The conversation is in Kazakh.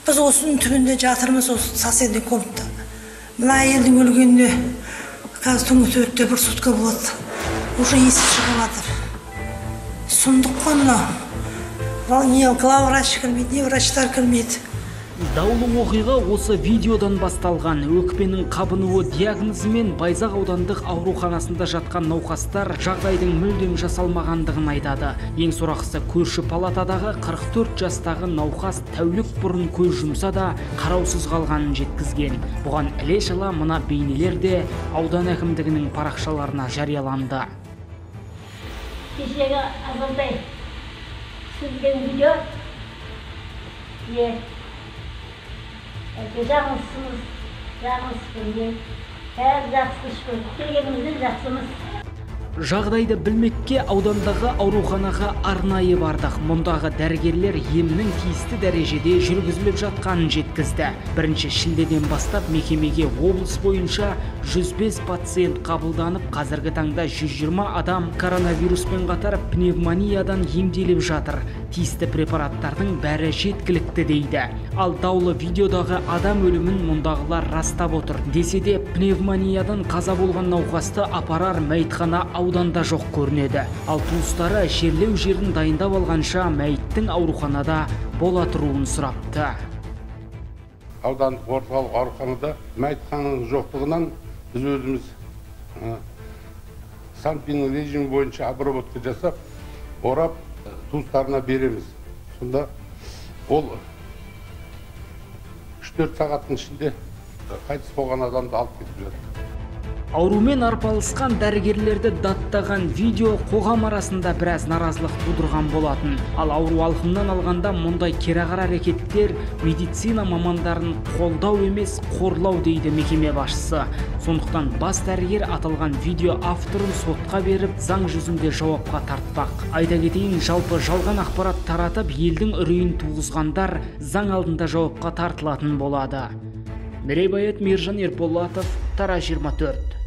Біз осының түбінде жатырмыз, осы соседний комната. Мына әйелдің өлгеніне қазір түнгі 4-те 1 сутка болады. Уже есі шығып жатыр. Сұмдық қой мынау. Не главврач кірмейді, не врачтар кірмейді. Даулы оқиға осы видеодан басталған. Өкпенің қабынуы диагнозымен Байзақ аудандық ауруханасында жатқан науқастар жағдайдың мүлдем жасалмағандығын айтады. Ең сорақысы көрші палатадағы 44 жастағы науқас тәулік бұрын көз жұмса да қараусыз қалғанын жеткізген. Бұған іле-шала мына бейнелер де аудан әкімдігінің парақшаларына жарияланды. Кешегі азалдай түсірілген видео жағымызсыз, бәрі жақсы шүкір, келгенімізден жақсымыз. Жағдайды білмекке аудандағы ауруханаға арнайы бардық. Мұндағы дәрігерлер емнің тиісті дәрежеде жүргізіліп жатқанын жеткізді. 1 шілдеден бастап мекемеге облыс бойынша 105 пациент қабылданып, қазіргі таңда 120 адам коронавируспен қатар пневмониядан емделіп жатыр. Тиісті препараттардың бәрі жеткілікті дейді. Ал даулы видеодағы адам өлімін мұндағылар растап отыр. Десе де пневмониядан қаза болған науқасты апарар мәйітхана ауданда жоқ көрінеді. Ал туыстары жерлеу жерін дайындап алғанша мәйіттің ауруханада бола тұруын сұрапты. Аудандық орталық ауруханада мәйітхананың жоқтығынан біз өзіміз санпинг режимі бойынша обработка жасап, орап туыстарына береміз. Сонда ол 3-4 сағаттың ішінде қайтыс болған адамды алып кетіп жатыр. Аурумен арпалысқан дәрігерлерді даттаған видео қоғам арасында біраз наразылық тудырған болатын. Ал ауру алқымнан алғанда мұндай керағар әрекеттер медицина мамандарын қолдау емес, қорлау дейді мекеме басшысы. Сондықтан бас дәрігер аталған видео авторын сотқа беріп, заң жүзінде жауапқа тартпақ. Айта кетейін, жалпы жалған ақпарат таратып, елдің үрейін туғызғандар заң алдында жауапқа тартылатын болады. Мерей Байет, Мержан Ерболатов, Тара 24.